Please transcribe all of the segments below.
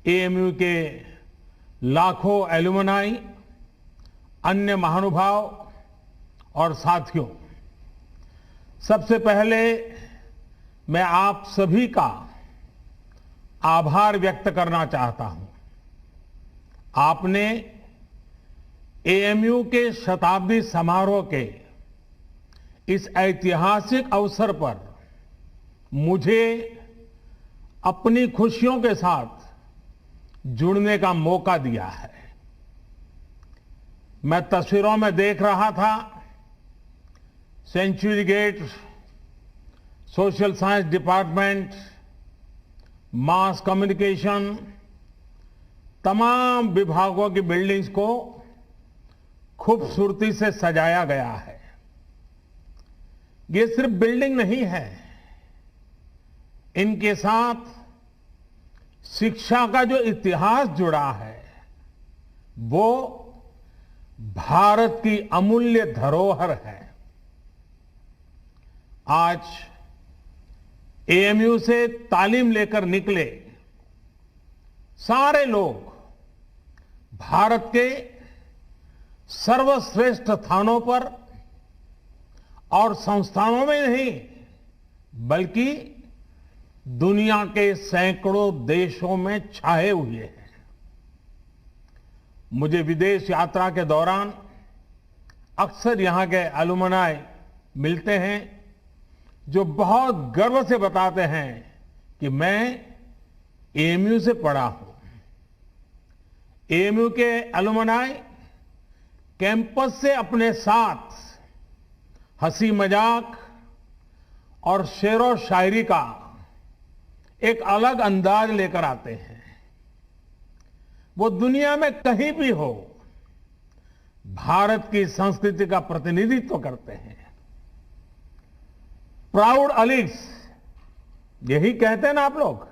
AMU के लाखों alumni, अन्य महानुभाव और साथियों, सबसे पहले मैं आप सभी का आभार व्यक्त करना चाहता हूं। आपने एएमयू के शताब्दी समारोह के इस ऐतिहासिक अवसर पर मुझे अपनी खुशियों के साथ जुड़ने का मौका दिया है। मैं तस्वीरों में देख रहा था, century gate, social science department, mass communication, तमाम विभागों की बिल्डिंग्स को खूबसूरती से सजाया गया है। ये सिर्फ बिल्डिंग नहीं है, इनके साथ शिक्षा का जो इतिहास जुड़ा है वो भारत की अमूल्य धरोहर है। आज एएमयू से तालीम लेकर निकले सारे लोग भारत के सर्वश्रेष्ठ स्थानों पर और संस्थानों में नहीं, बल्कि दुनिया के सैकड़ों देशों में छाए हुए हैं। मुझे विदेश यात्रा के दौरान अक्सर यहां के एलुमनाई मिलते हैं, जो बहुत गर्व से बताते हैं कि मैं एएमयू से पढ़ा हूं। एएमयू के एलुमनाई कैंपस से अपने साथ हंसी मजाक और शेरो शायरी का एक अलग अंदाज लेकर आते हैं। वो दुनिया में कहीं भी हो, भारत की संस्कृति का प्रतिनिधित्व करते हैं। प्राउड अलीग्स, यही कहते हैं ना आप लोग।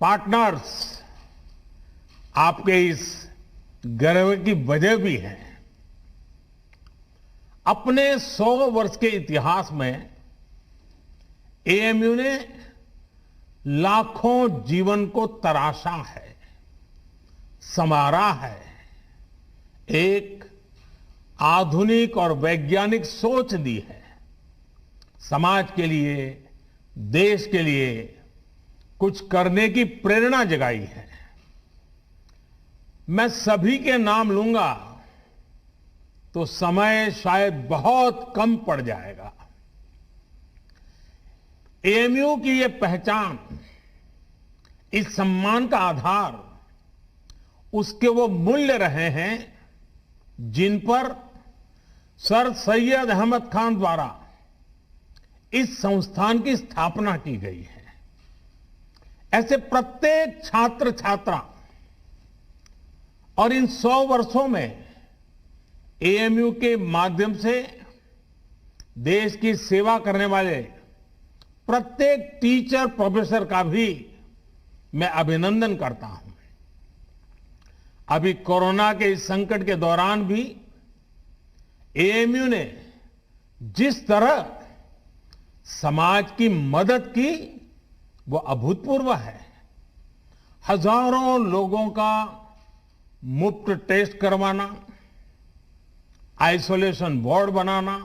पार्टनर्स, आपके इस गर्व की वजह भी है। अपने 100 वर्ष के इतिहास में एएमयू ने लाखों जीवन को तराशा है, संवारा है, एक आधुनिक और वैज्ञानिक सोच दी है। समाज के लिए, देश के लिए कुछ करने की प्रेरणा जगाई है। मैं सभी के नाम लूंगा तो समय शायद बहुत कम पड़ जाएगा। एएमयू की ये पहचान, इस सम्मान का आधार उसके वो मूल्य रहे हैं जिन पर सर सैयद अहमद खान द्वारा इस संस्थान की स्थापना की गई है। ऐसे प्रत्येक छात्र छात्रा और इन 100 वर्षों में एएमयू के माध्यम से देश की सेवा करने वाले प्रत्येक टीचर प्रोफेसर का भी मैं अभिनंदन करता हूं। अभी कोरोना के इस संकट के दौरान भी एएमयू ने जिस तरह समाज की मदद की वो अभूतपूर्व है। हजारों लोगों का मुफ्त टेस्ट करवाना, आइसोलेशन वार्ड बनाना,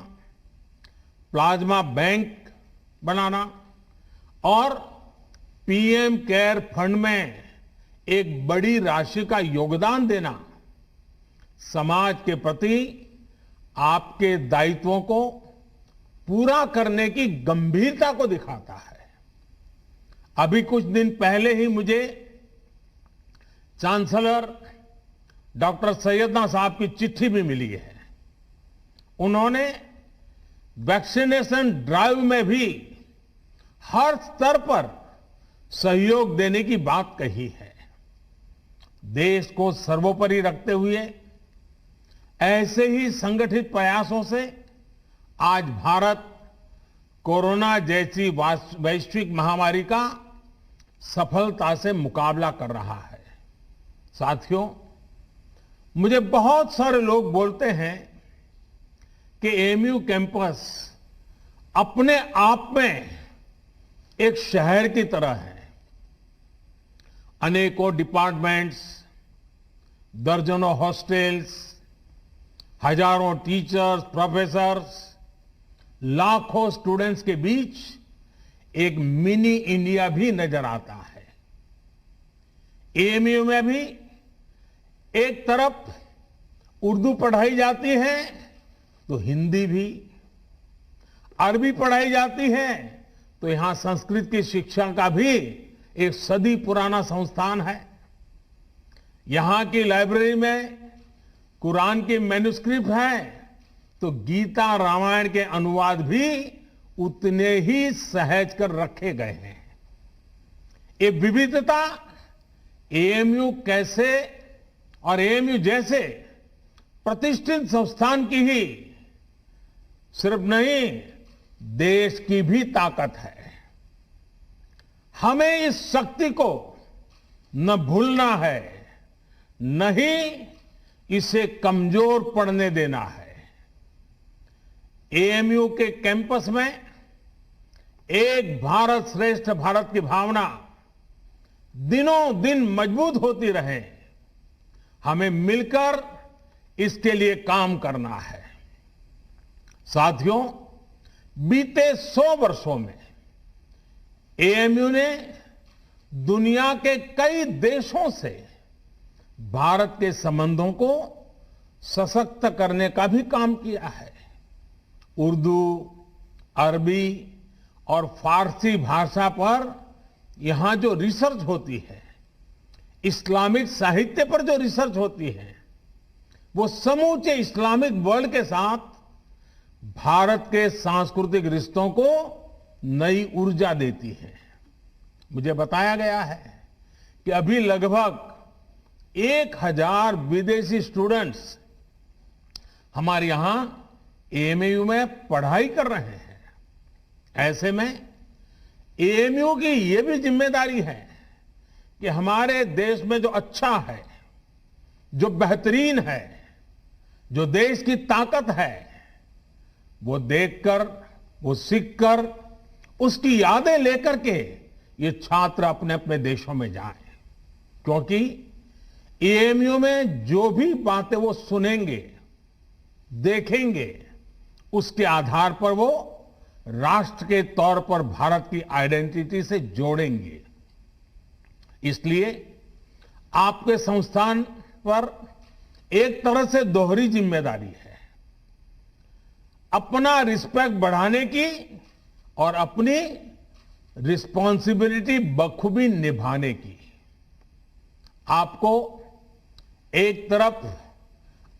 प्लाज्मा बैंक बनाना और पीएम केयर फंड में एक बड़ी राशि का योगदान देना समाज के प्रति आपके दायित्वों को पूरा करने की गंभीरता को दिखाता है। अभी कुछ दिन पहले ही मुझे चांसलर डॉक्टर सैयदना साहब की चिट्ठी भी मिली है। उन्होंने वैक्सीनेशन ड्राइव में भी हर स्तर पर सहयोग देने की बात कही है। देश को सर्वोपरि रखते हुए ऐसे ही संगठित प्रयासों से आज भारत कोरोना जैसी वैश्विक महामारी का सफलता से मुकाबला कर रहा है। साथियों, मुझे बहुत सारे लोग बोलते हैं कि एएमयू कैंपस अपने आप में एक शहर की तरह है। अनेकों डिपार्टमेंट्स, दर्जनों हॉस्टल्स, हजारों टीचर्स, प्रोफेसर्स, लाखों स्टूडेंट्स के बीच एक मिनी इंडिया भी नजर आता है। एएमयू में भी एक तरफ उर्दू पढ़ाई जाती है तो हिंदी भी, अरबी पढ़ाई जाती है तो यहां संस्कृत की शिक्षा का भी एक सदी पुराना संस्थान है। यहां की लाइब्रेरी में कुरान के मैन्युस्क्रिप्ट है तो गीता रामायण के अनुवाद भी उतने ही सहज कर रखे गए हैं। ये विविधता एएमयू कैसे और एएमयू जैसे प्रतिष्ठित संस्थान की ही सिर्फ नहीं, देश की भी ताकत है। हमें इस शक्ति को न भूलना है, न ही इसे कमजोर पड़ने देना है। एएमयू के कैंपस में एक भारत श्रेष्ठ भारत की भावना दिनों दिन मजबूत होती रहे, हमें मिलकर इसके लिए काम करना है। साथियों, बीते 100 वर्षों में एएमयू ने दुनिया के कई देशों से भारत के संबंधों को सशक्त करने का भी काम किया है। उर्दू, अरबी और फारसी भाषा पर यहां जो रिसर्च होती है, इस्लामिक साहित्य पर जो रिसर्च होती है, वो समूचे इस्लामिक वर्ल्ड के साथ भारत के सांस्कृतिक रिश्तों को नई ऊर्जा देती है। मुझे बताया गया है कि अभी लगभग 1000 विदेशी स्टूडेंट्स हमारे यहां एएमयू में पढ़ाई कर रहे हैं। ऐसे में एएमयू की ये भी जिम्मेदारी है कि हमारे देश में जो अच्छा है, जो बेहतरीन है, जो देश की ताकत है, वो देखकर, वो सीखकर, उसकी यादें लेकर के ये छात्र अपने अपने देशों में जाएं। क्योंकि एएमयू में जो भी बातें वो सुनेंगे, देखेंगे, उसके आधार पर वो राष्ट्र के तौर पर भारत की आइडेंटिटी से जोड़ेंगे। इसलिए आपके संस्थान पर एक तरह से दोहरी जिम्मेदारी है, अपना रिस्पेक्ट बढ़ाने की और अपनी रिस्पॉन्सिबिलिटी बखूबी निभाने की। आपको एक तरफ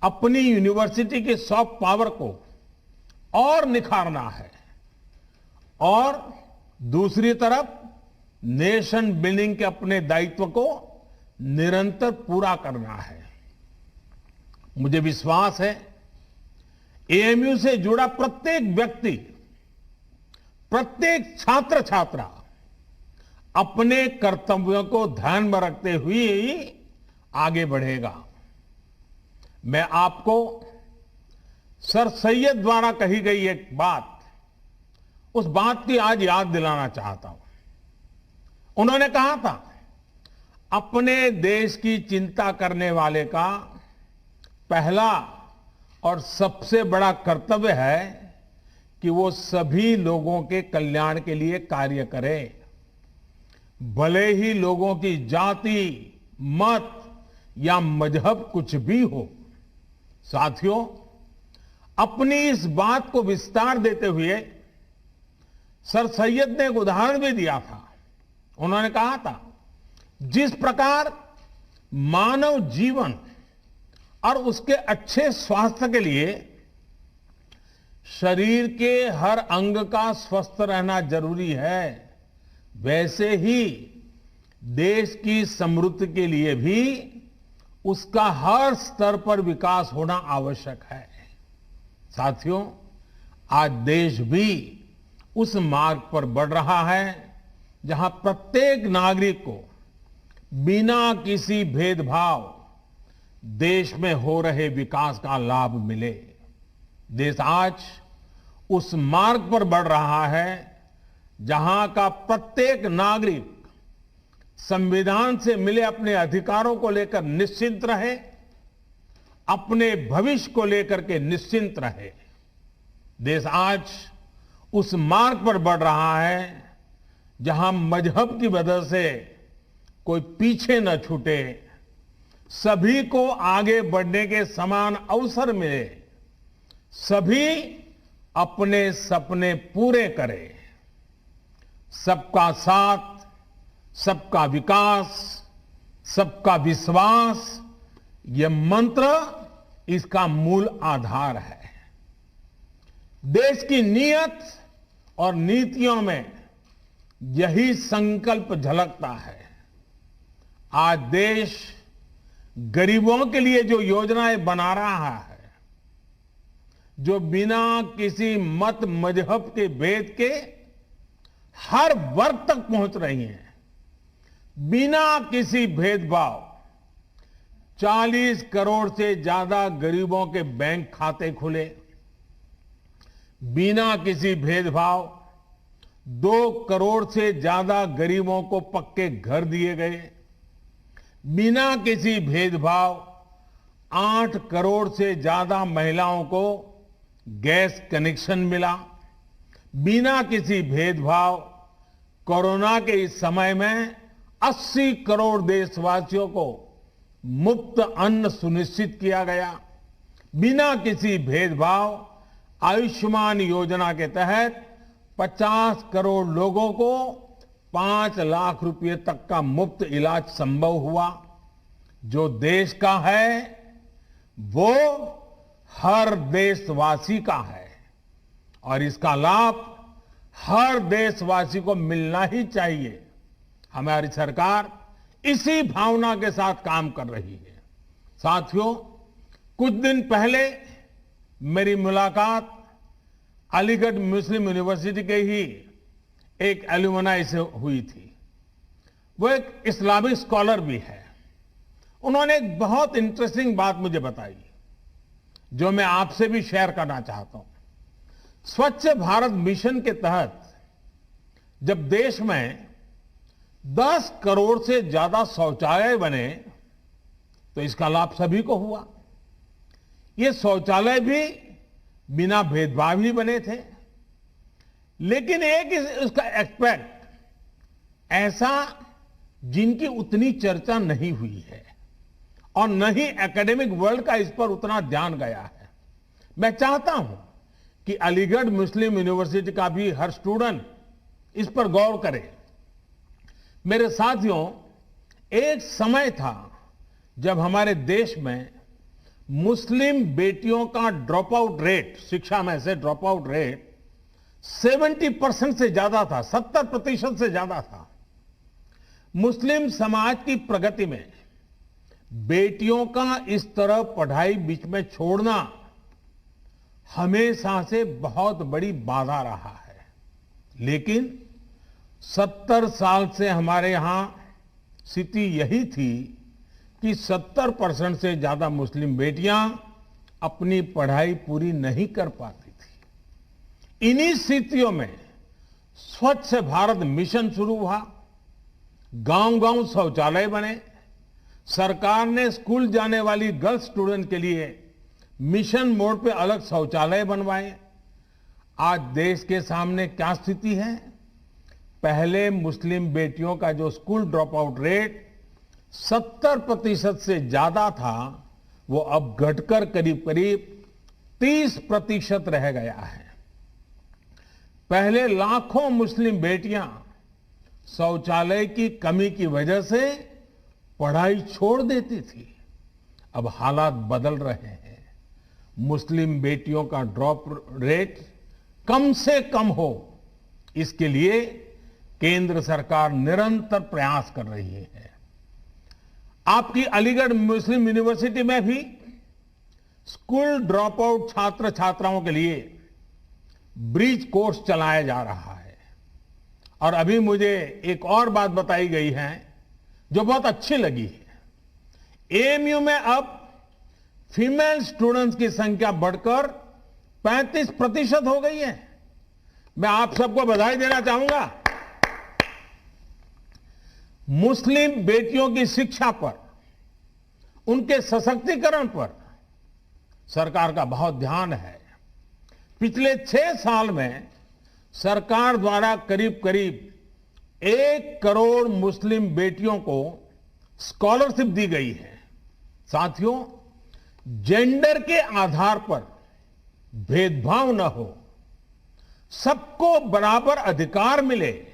अपनी यूनिवर्सिटी की सॉफ्ट पावर को और निखारना है और दूसरी तरफ नेशन बिल्डिंग के अपने दायित्व को निरंतर पूरा करना है। मुझे विश्वास है एएमयू से जुड़ा प्रत्येक व्यक्ति, प्रत्येक छात्र छात्रा अपने कर्तव्यों को ध्यान में रखते हुए ही आगे बढ़ेगा। मैं आपको सर सैयद द्वारा कही गई एक बात, उस बात की आज याद दिलाना चाहता हूं। उन्होंने कहा था, अपने देश की चिंता करने वाले का पहला और सबसे बड़ा कर्तव्य है कि वो सभी लोगों के कल्याण के लिए कार्य करे, भले ही लोगों की जाति, मत या मजहब कुछ भी हो। साथियों, अपनी इस बात को विस्तार देते हुए सर सैयद ने एक उदाहरण भी दिया था। उन्होंने कहा था, जिस प्रकार मानव जीवन और उसके अच्छे स्वास्थ्य के लिए शरीर के हर अंग का स्वस्थ रहना जरूरी है, वैसे ही देश की समृद्धि के लिए भी उसका हर स्तर पर विकास होना आवश्यक है। साथियों, आज देश भी उस मार्ग पर बढ़ रहा है जहां प्रत्येक नागरिक को बिना किसी भेदभाव देश में हो रहे विकास का लाभ मिले। देश आज उस मार्ग पर बढ़ रहा है जहां का प्रत्येक नागरिक संविधान से मिले अपने अधिकारों को लेकर निश्चिंत रहे, अपने भविष्य को लेकर के निश्चिंत रहे। देश आज उस मार्ग पर बढ़ रहा है जहां मजहब की वजह से कोई पीछे न छूटे, सभी को आगे बढ़ने के समान अवसर मिले, सभी अपने सपने पूरे करें। सबका साथ, सबका विकास, सबका विश्वास, ये मंत्र इसका मूल आधार है। देश की नीयत और नीतियों में यही संकल्प झलकता है। आज देश गरीबों के लिए जो योजनाएं बना रहा है, जो बिना किसी मत मजहब के भेद के हर वर्ग तक पहुंच रही हैं, बिना किसी भेदभाव 40 करोड़ से ज्यादा गरीबों के बैंक खाते खुले, बिना किसी भेदभाव 2 करोड़ से ज्यादा गरीबों को पक्के घर दिए गए, बिना किसी भेदभाव 8 करोड़ से ज्यादा महिलाओं को गैस कनेक्शन मिला, बिना किसी भेदभाव कोरोना के इस समय में 80 करोड़ देशवासियों को मुफ्त अन्न सुनिश्चित किया गया, बिना किसी भेदभाव आयुष्मान योजना के तहत 50 करोड़ लोगों को 5 लाख रुपए तक का मुफ्त इलाज संभव हुआ। जो देश का है वो हर देशवासी का है और इसका लाभ हर देशवासी को मिलना ही चाहिए। हमारी सरकार इसी भावना के साथ काम कर रही है। साथियों, कुछ दिन पहले मेरी मुलाकात अलीगढ़ मुस्लिम यूनिवर्सिटी के ही एक एल्यूमनाई से हुई थी। वो एक इस्लामिक स्कॉलर भी है। उन्होंने एक बहुत इंटरेस्टिंग बात मुझे बताई जो मैं आपसे भी शेयर करना चाहता हूं। स्वच्छ भारत मिशन के तहत जब देश में 10 करोड़ से ज्यादा शौचालय बने तो इसका लाभ सभी को हुआ। ये शौचालय भी बिना भेदभाव ही बने थे, लेकिन एक उसका एस्पेक्ट ऐसा जिनकी उतनी चर्चा नहीं हुई है और न ही एकेडमिक वर्ल्ड का इस पर उतना ध्यान गया है। मैं चाहता हूं कि अलीगढ़ मुस्लिम यूनिवर्सिटी का भी हर स्टूडेंट इस पर गौर करे। मेरे साथियों, एक समय था जब हमारे देश में मुस्लिम बेटियों का ड्रॉप आउट रेट, शिक्षा में से ड्रॉप आउट रेट 70% से ज्यादा था, 70% से ज्यादा था। मुस्लिम समाज की प्रगति में बेटियों का इस तरह पढ़ाई बीच में छोड़ना हमेशा से बहुत बड़ी बाधा रहा है। लेकिन 70 साल से हमारे यहां स्थिति यही थी कि 70% से ज्यादा मुस्लिम बेटियां अपनी पढ़ाई पूरी नहीं कर पाती थी। इन्हीं स्थितियों में स्वच्छ भारत मिशन शुरू हुआ। गांव-गांव शौचालय बने। सरकार ने स्कूल जाने वाली गर्ल्स स्टूडेंट के लिए मिशन मोड पे अलग शौचालय बनवाए। आज देश के सामने क्या स्थिति है? पहले मुस्लिम बेटियों का जो स्कूल ड्रॉप आउट रेट 70% से ज्यादा था, वो अब घटकर करीब करीब 30% रह गया है। पहले लाखों मुस्लिम बेटियां शौचालय की कमी की वजह से पढ़ाई छोड़ देती थी। अब हालात बदल रहे हैं। मुस्लिम बेटियों का ड्रॉप रेट कम से कम हो, इसके लिए केंद्र सरकार निरंतर प्रयास कर रही है। आपकी अलीगढ़ मुस्लिम यूनिवर्सिटी में भी स्कूल ड्रॉप आउट छात्र छात्राओं के लिए ब्रिज कोर्स चलाया जा रहा है। और अभी मुझे एक और बात बताई गई है जो बहुत अच्छी लगी है। एएमयू में अब फीमेल स्टूडेंट्स की संख्या बढ़कर 35% हो गई है। मैं आप सबको बधाई देना चाहूंगा। मुस्लिम बेटियों की शिक्षा पर, उनके सशक्तिकरण पर सरकार का बहुत ध्यान है। पिछले 6 साल में सरकार द्वारा करीब करीब 1 करोड़ मुस्लिम बेटियों को स्कॉलरशिप दी गई है। साथियों, जेंडर के आधार पर भेदभाव न हो, सबको बराबर अधिकार मिले,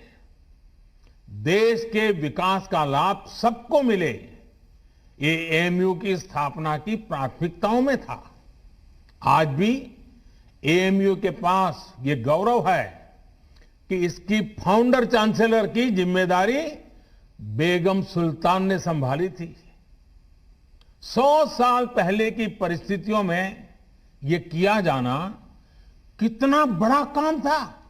देश के विकास का लाभ सबको मिले, ये एएमयू की स्थापना की प्राथमिकताओं में था। आज भी एएमयू के पास ये गौरव है कि इसकी फाउंडर चांसलर की जिम्मेदारी बेगम सुल्तान ने संभाली थी। 100 साल पहले की परिस्थितियों में ये किया जाना कितना बड़ा काम था,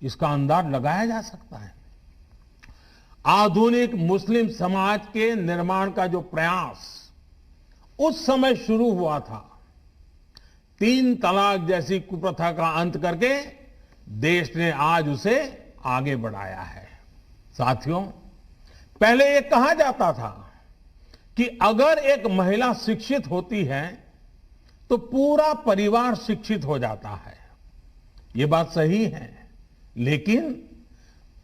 इसका अंदाज लगाया जा सकता है। आधुनिक मुस्लिम समाज के निर्माण का जो प्रयास उस समय शुरू हुआ था, 3 तलाक जैसी कुप्रथा का अंत करके देश ने आज उसे आगे बढ़ाया है। साथियों, पहले ये कहा जाता था कि अगर एक महिला शिक्षित होती है तो पूरा परिवार शिक्षित हो जाता है। ये बात सही है, लेकिन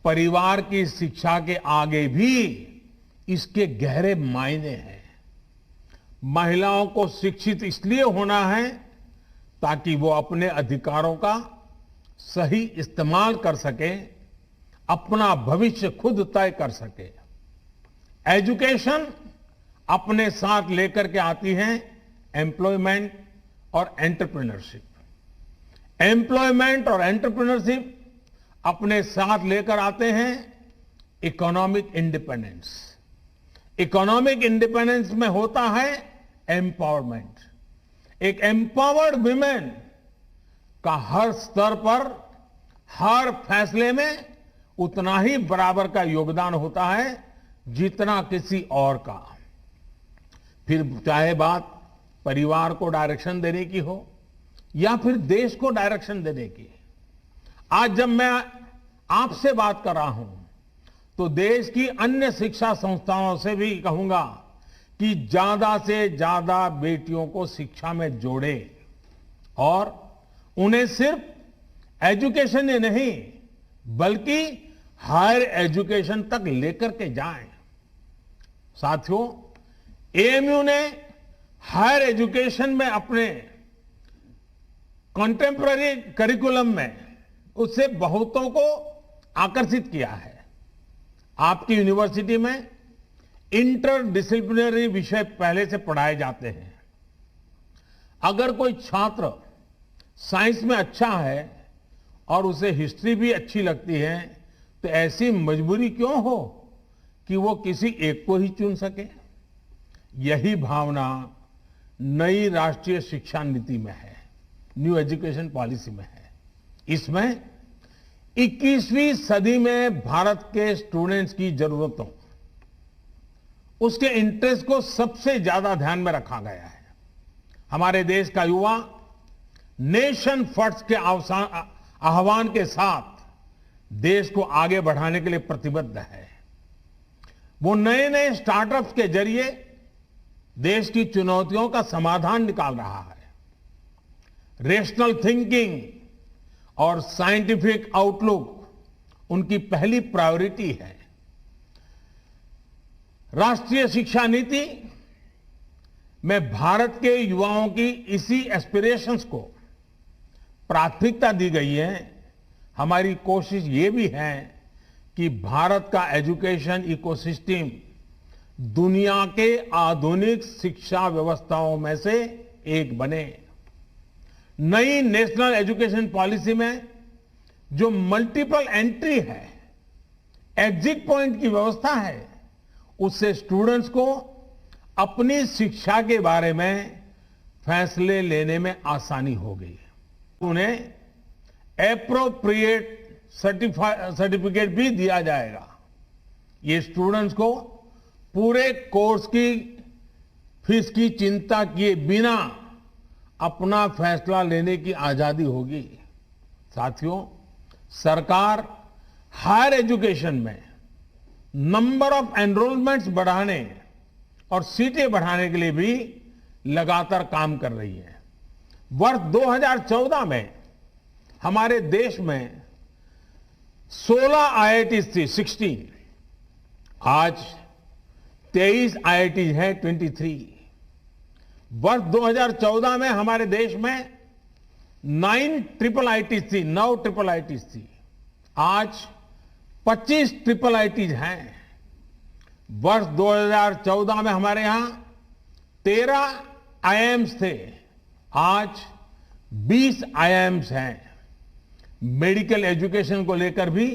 परिवार की शिक्षा के आगे भी इसके गहरे मायने हैं। महिलाओं को शिक्षित इसलिए होना है ताकि वो अपने अधिकारों का सही इस्तेमाल कर सके, अपना भविष्य खुद तय कर सके। एजुकेशन अपने साथ लेकर के आती है एम्प्लॉयमेंट और एंटरप्रेन्योरशिप। एम्प्लॉयमेंट और एंटरप्रेन्योरशिप अपने साथ लेकर आते हैं इकोनॉमिक इंडिपेंडेंस। इकोनॉमिक इंडिपेंडेंस में होता है एम्पावरमेंट। एक एम्पावर्ड विमेन का हर स्तर पर, हर फैसले में उतना ही बराबर का योगदान होता है जितना किसी और का। फिर चाहे बात परिवार को डायरेक्शन देने की हो या फिर देश को डायरेक्शन देने की। आज जब मैं आपसे बात कर रहा हूं तो देश की अन्य शिक्षा संस्थाओं से भी कहूंगा कि ज्यादा से ज्यादा बेटियों को शिक्षा में जोड़े और उन्हें सिर्फ एजुकेशन ही नहीं बल्कि हायर एजुकेशन तक लेकर के जाएं। साथियों, एएमयू ने हायर एजुकेशन में अपने कंटेम्पररी करिकुलम में उससे बहुतों को आकर्षित किया है। आपकी यूनिवर्सिटी में इंटर डिसिप्लिनरी विषय पहले से पढ़ाए जाते हैं। अगर कोई छात्र साइंस में अच्छा है और उसे हिस्ट्री भी अच्छी लगती है तो ऐसी मजबूरी क्यों हो कि वो किसी एक को ही चुन सके। यही भावना नई राष्ट्रीय शिक्षा नीति में है, न्यू एजुकेशन पॉलिसी में है। इसमें 21वीं सदी में भारत के स्टूडेंट्स की जरूरतों, उसके इंटरेस्ट को सबसे ज्यादा ध्यान में रखा गया है। हमारे देश का युवा नेशन फर्स्ट के आह्वान के साथ देश को आगे बढ़ाने के लिए प्रतिबद्ध है। वो नए नए स्टार्टअप्स के जरिए देश की चुनौतियों का समाधान निकाल रहा है। रेशनल थिंकिंग और साइंटिफिक आउटलुक उनकी पहली प्रायोरिटी है। राष्ट्रीय शिक्षा नीति में भारत के युवाओं की इसी एस्पिरेशंस को प्राथमिकता दी गई है। हमारी कोशिश ये भी है कि भारत का एजुकेशन इकोसिस्टम दुनिया के आधुनिक शिक्षा व्यवस्थाओं में से एक बने। नई नेशनल एजुकेशन पॉलिसी में जो मल्टीपल एंट्री है, एग्जिट पॉइंट की व्यवस्था है, उससे स्टूडेंट्स को अपनी शिक्षा के बारे में फैसले लेने में आसानी हो गई। उन्हें एप्रोप्रिएट सर्टिफिकेट भी दिया जाएगा। ये स्टूडेंट्स को पूरे कोर्स की फीस की चिंता किए बिना अपना फैसला लेने की आजादी होगी। साथियों, सरकार हायर एजुकेशन में नंबर ऑफ एनरोलमेंट्स बढ़ाने और सीटें बढ़ाने के लिए भी लगातार काम कर रही है। वर्ष 2014 में हमारे देश में 16 आईआईटीज थी, 16। आज 23 आईआईटीज हैं, 23। वर्ष 2014 में हमारे देश में 9 ट्रिपल आईटीज थी, 9 ट्रिपल आईटीज थी। आज 25 ट्रिपल आईटीज हैं। वर्ष 2014 में हमारे यहां 13 आईआईएम्स थे, आज 20 आईआईएम्स हैं। मेडिकल एजुकेशन को लेकर भी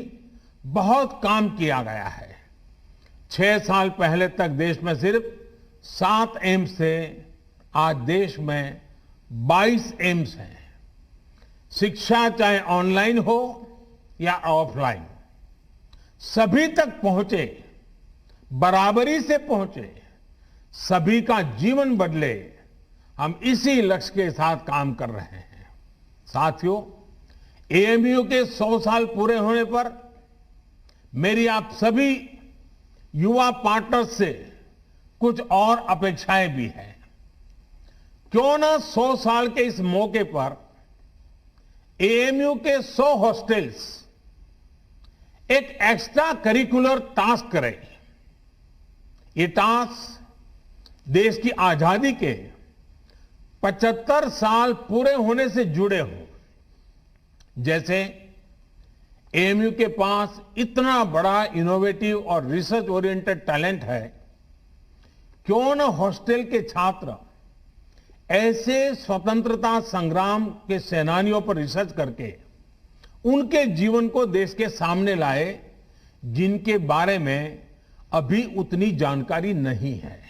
बहुत काम किया गया है। 6 साल पहले तक देश में सिर्फ 7 एम्स थे, आज देश में 22 एम्स हैं। शिक्षा चाहे ऑनलाइन हो या ऑफलाइन, सभी तक पहुंचे, बराबरी से पहुंचे, सभी का जीवन बदले, हम इसी लक्ष्य के साथ काम कर रहे हैं। साथियों, एएमयू के 100 साल पूरे होने पर मेरी आप सभी युवा पार्टनर्स से कुछ और अपेक्षाएं भी हैं। क्यों ना 100 साल के इस मौके पर एएमयू के 100 हॉस्टल्स एक एक्स्ट्रा करिकुलर टास्क करें। ये टास्क देश की आजादी के 75 साल पूरे होने से जुड़े हो। जैसे एएमयू के पास इतना बड़ा इनोवेटिव और रिसर्च ओरिएंटेड टैलेंट है, क्यों न हॉस्टल के छात्र ऐसे स्वतंत्रता संग्राम के सेनानियों पर रिसर्च करके उनके जीवन को देश के सामने लाए, जिनके बारे में अभी उतनी जानकारी नहीं है।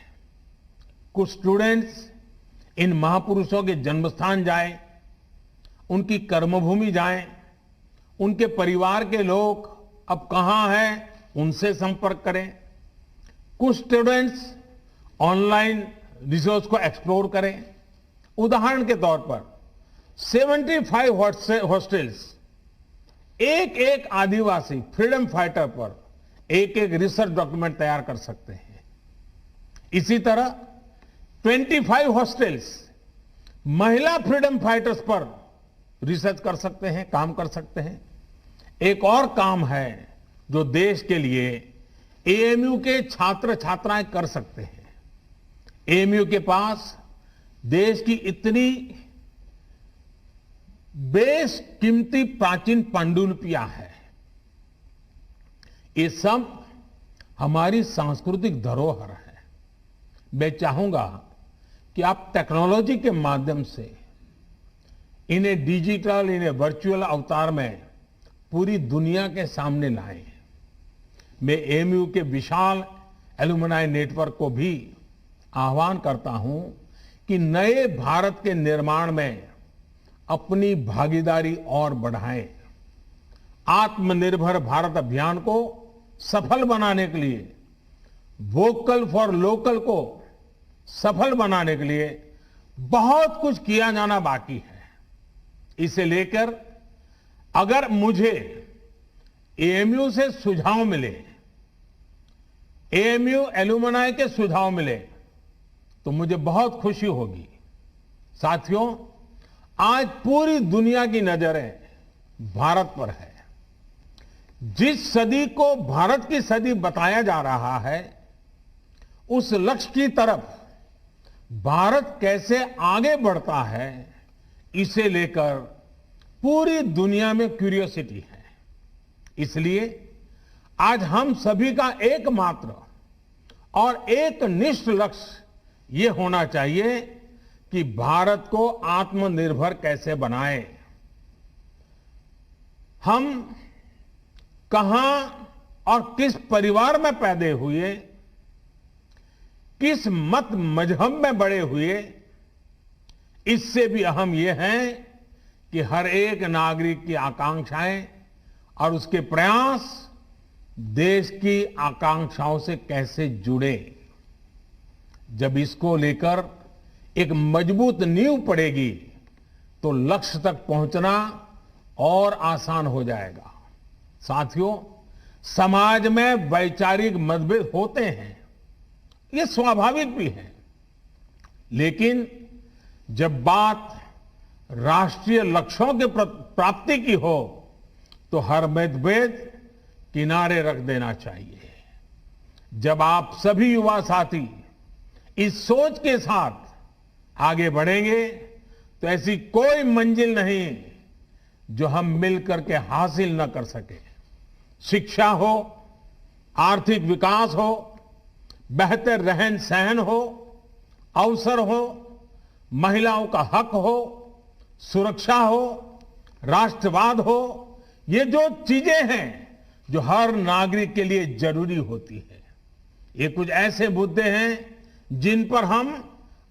कुछ स्टूडेंट्स इन महापुरुषों के जन्मस्थान जाएं, उनकी कर्मभूमि जाएं, उनके परिवार के लोग अब कहां हैं, उनसे संपर्क करें। कुछ स्टूडेंट्स ऑनलाइन रिसोर्स को एक्सप्लोर करें। उदाहरण के तौर पर 75 हॉस्टल्स एक एक आदिवासी फ्रीडम फाइटर पर एक एक रिसर्च डॉक्यूमेंट तैयार कर सकते हैं। इसी तरह 25 हॉस्टल्स महिला फ्रीडम फाइटर्स पर रिसर्च कर सकते हैं, काम कर सकते हैं। एक और काम है जो देश के लिए एएमयू के छात्र छात्राएं कर सकते हैं। एएमयू के पास देश की इतनी बेशकीमती प्राचीन पांडुलिपियां हैं। ये सब हमारी सांस्कृतिक धरोहर है। मैं चाहूंगा कि आप टेक्नोलॉजी के माध्यम से इन्हें डिजिटल, इन्हें वर्चुअल अवतार में पूरी दुनिया के सामने लाएं। मैं एएमयू के विशाल एलुमनाई नेटवर्क को भी आह्वान करता हूं कि नए भारत के निर्माण में अपनी भागीदारी और बढ़ाएं। आत्मनिर्भर भारत अभियान को सफल बनाने के लिए, वोकल फॉर लोकल को सफल बनाने के लिए बहुत कुछ किया जाना बाकी है। इसे लेकर अगर मुझे एएमयू से सुझाव मिले, एएमयू एलुमनाई के सुझाव मिले, तो मुझे बहुत खुशी होगी। साथियों, आज पूरी दुनिया की नजरें भारत पर है। जिस सदी को भारत की सदी बताया जा रहा है, उस लक्ष्य की तरफ भारत कैसे आगे बढ़ता है, इसे लेकर पूरी दुनिया में क्यूरियोसिटी है। इसलिए आज हम सभी का एकमात्र और एक निष्ठ लक्ष्य ये होना चाहिए कि भारत को आत्मनिर्भर कैसे बनाएं। हम कहां और किस परिवार में पैदा हुए, किस मत मजहब में बड़े हुए, इससे भी अहम यह है कि हर एक नागरिक की आकांक्षाएं और उसके प्रयास देश की आकांक्षाओं से कैसे जुड़े। जब इसको लेकर एक मजबूत नींव पड़ेगी, तो लक्ष्य तक पहुंचना और आसान हो जाएगा। साथियों, समाज में वैचारिक मतभेद होते हैं, ये स्वाभाविक भी है। लेकिन जब बात राष्ट्रीय लक्ष्यों के प्राप्ति की हो तो हर मतभेद किनारे रख देना चाहिए। जब आप सभी युवा साथी इस सोच के साथ आगे बढ़ेंगे तो ऐसी कोई मंजिल नहीं जो हम मिलकर के हासिल न कर सके। शिक्षा हो, आर्थिक विकास हो, बेहतर रहन सहन हो, अवसर हो, महिलाओं का हक हो, सुरक्षा हो, राष्ट्रवाद हो, ये जो चीजें हैं जो हर नागरिक के लिए जरूरी होती है, ये कुछ ऐसे मुद्दे हैं जिन पर हम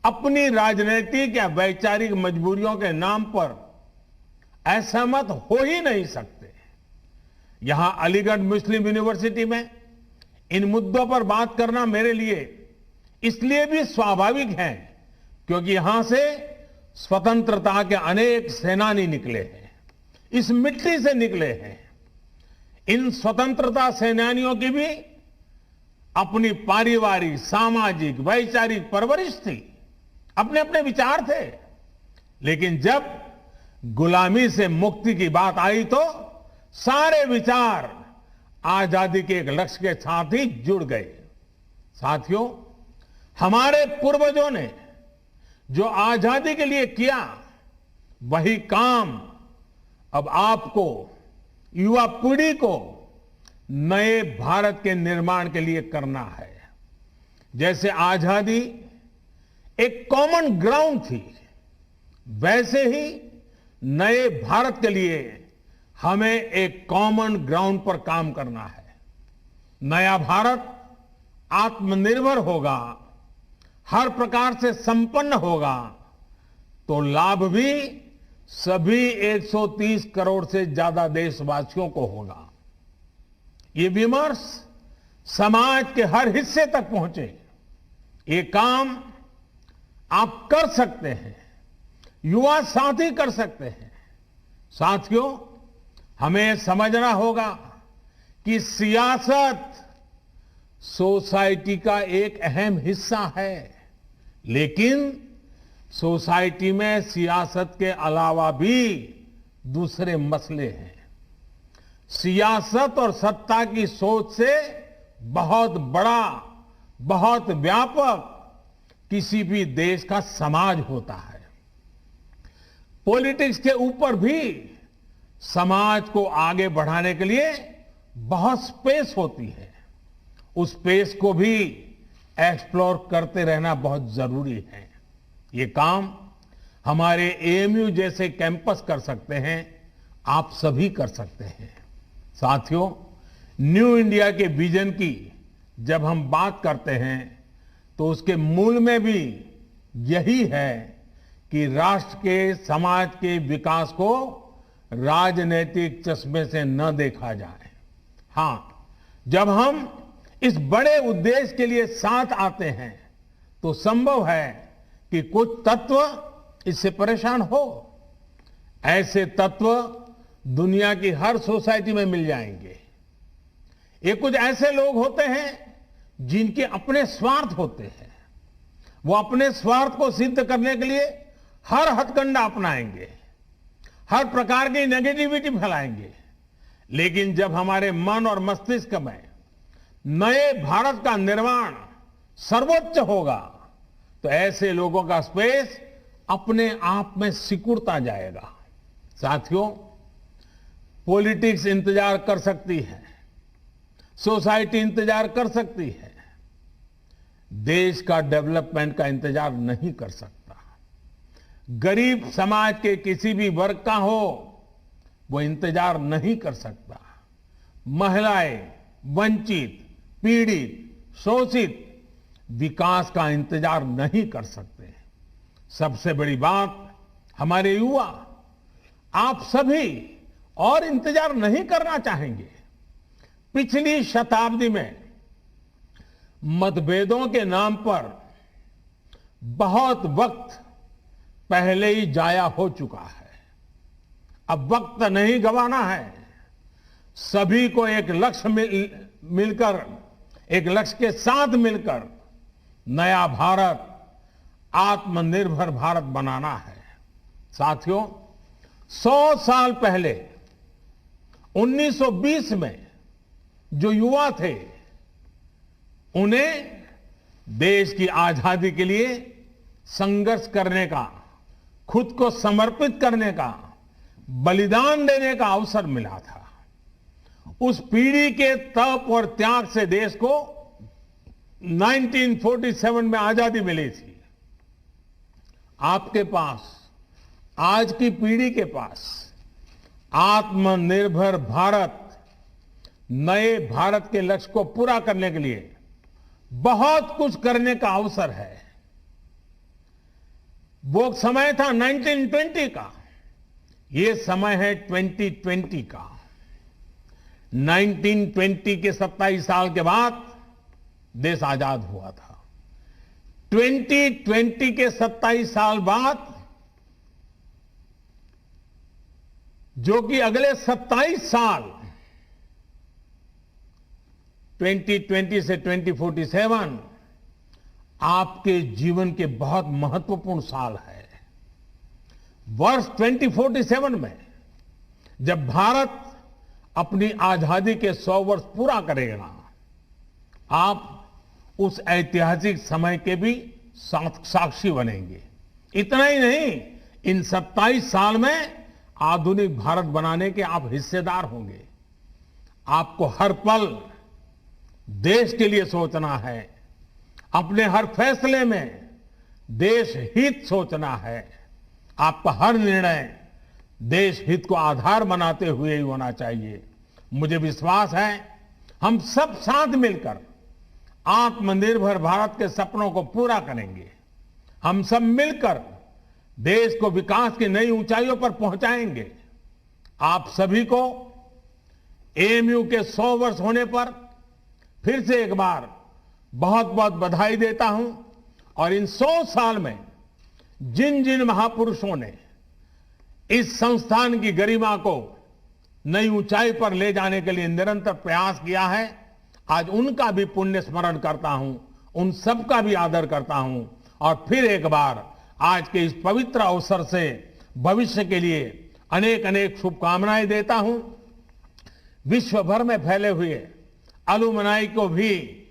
अपनी राजनीतिक या वैचारिक मजबूरियों के नाम पर असहमत हो ही नहीं सकते। यहां अलीगढ़ मुस्लिम यूनिवर्सिटी में इन मुद्दों पर बात करना मेरे लिए इसलिए भी स्वाभाविक है क्योंकि यहां से स्वतंत्रता के अनेक सेनानी निकले हैं, इस मिट्टी से निकले हैं। इन स्वतंत्रता सेनानियों की भी अपनी पारिवारिक, सामाजिक, वैचारिक परवरिश थी, अपने अपने विचार थे। लेकिन जब गुलामी से मुक्ति की बात आई तो सारे विचार आजादी के एक लक्ष्य के साथ ही जुड़ गए। साथियों, हमारे पूर्वजों ने जो आजादी के लिए किया वही काम अब आपको, युवा पीढ़ी को नए भारत के निर्माण के लिए करना है। जैसे आजादी एक कॉमन ग्राउंड थी, वैसे ही नए भारत के लिए हमें एक कॉमन ग्राउंड पर काम करना है। नया भारत आत्मनिर्भर होगा, हर प्रकार से संपन्न होगा तो लाभ भी सभी 130 करोड़ से ज्यादा देशवासियों को होगा। ये विमर्श समाज के हर हिस्से तक पहुंचे, ये काम आप कर सकते हैं, युवा साथी कर सकते हैं। साथियों, हमें समझना होगा कि सियासत सोसाइटी का एक अहम हिस्सा है, लेकिन सोसाइटी में सियासत के अलावा भी दूसरे मसले हैं। सियासत और सत्ता की सोच से बहुत बड़ा, बहुत व्यापक किसी भी देश का समाज होता है। पॉलिटिक्स के ऊपर भी समाज को आगे बढ़ाने के लिए बहुत स्पेस होती है। उस स्पेस को भी एक्सप्लोर करते रहना बहुत जरूरी है। ये काम हमारे एएमयू जैसे कैंपस कर सकते हैं, आप सभी कर सकते हैं। साथियों, न्यू इंडिया के विजन की जब हम बात करते हैं तो उसके मूल में भी यही है कि राष्ट्र के, समाज के विकास को राजनीतिक चश्मे से न देखा जाए। हां, जब हम इस बड़े उद्देश्य के लिए साथ आते हैं तो संभव है कि कुछ तत्व इससे परेशान हो। ऐसे तत्व दुनिया की हर सोसाइटी में मिल जाएंगे। ये कुछ ऐसे लोग होते हैं जिनके अपने स्वार्थ होते हैं। वो अपने स्वार्थ को सिद्ध करने के लिए हर हथकंडा अपनाएंगे, हर प्रकार की नेगेटिविटी फैलाएंगे। लेकिन जब हमारे मन और मस्तिष्क में नए भारत का निर्माण सर्वोच्च होगा तो ऐसे लोगों का स्पेस अपने आप में सिकुड़ता जाएगा। साथियों, पॉलिटिक्स इंतजार कर सकती है, सोसाइटी इंतजार कर सकती है, देश का डेवलपमेंट का इंतजार नहीं कर सकता। गरीब समाज के किसी भी वर्ग का हो वो इंतजार नहीं कर सकता। महिलाएं, वंचित, पीड़ित, शोषित विकास का इंतजार नहीं कर सकते। सबसे बड़ी बात, हमारे युवा, आप सभी और इंतजार नहीं करना चाहेंगे। पिछली शताब्दी में मतभेदों के नाम पर बहुत वक्त पहले ही जाया हो चुका है। अब वक्त नहीं गंवाना है। सभी को एक लक्ष्य मिलकर, एक लक्ष्य के साथ मिलकर नया भारत, आत्मनिर्भर भारत बनाना है। साथियों, 100 साल पहले 1920 में जो युवा थे, उन्हें देश की आजादी के लिए संघर्ष करने का, खुद को समर्पित करने का, बलिदान देने का अवसर मिला था। उस पीढ़ी के तप और त्याग से देश को 1947 में आजादी मिली थी। आपके पास, आज की पीढ़ी के पास आत्मनिर्भर भारत, नए भारत के लक्ष्य को पूरा करने के लिए बहुत कुछ करने का अवसर है। वो समय था 1920 का, ये समय है 2020 का। 1920 के 27 साल के बाद देश आजाद हुआ था। 2020 के 27 साल बाद, जो कि अगले 27 साल 2020 से 2047 आपके जीवन के बहुत महत्वपूर्ण साल है। वर्ष 2047 में जब भारत अपनी आजादी के 100 वर्ष पूरा करेगा, आप उस ऐतिहासिक समय के भी साक्षी बनेंगे। इतना ही नहीं, इन 27 साल में आधुनिक भारत बनाने के आप हिस्सेदार होंगे। आपको हर पल देश के लिए सोचना है, अपने हर फैसले में देश हित सोचना है। आपका हर निर्णय देश हित को आधार बनाते हुए ही होना चाहिए। मुझे विश्वास है, हम सब साथ मिलकर आत्मनिर्भर भारत के सपनों को पूरा करेंगे। हम सब मिलकर देश को विकास की नई ऊंचाइयों पर पहुंचाएंगे। आप सभी को एएमयू के 100 वर्ष होने पर फिर से एक बार बहुत बहुत बधाई देता हूं। और इन 100 साल में जिन जिन महापुरुषों ने इस संस्थान की गरिमा को नई ऊंचाई पर ले जाने के लिए निरंतर प्रयास किया है, आज उनका भी पुण्य स्मरण करता हूं, उन सबका भी आदर करता हूं। और फिर एक बार आज के इस पवित्र अवसर से भविष्य के लिए अनेक अनेक शुभकामनाएं देता हूं। विश्व भर में फैले हुए अलुमनाई को भी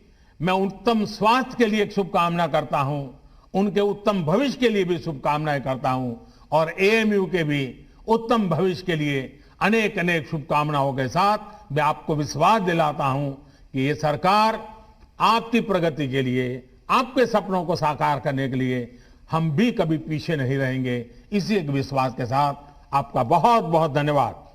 मैं उत्तम स्वास्थ्य के लिए एक शुभकामना करता हूं, उनके उत्तम भविष्य के लिए भी शुभकामनाएं करता हूं। और एएमयू के भी उत्तम भविष्य के लिए अनेक अनेक शुभकामनाओं के साथ मैं आपको विश्वास दिलाता हूं कि ये सरकार आपकी प्रगति के लिए, आपके सपनों को साकार करने के लिए हम भी कभी पीछे नहीं रहेंगे। इसी एक विश्वास के साथ आपका बहुत बहुत धन्यवाद।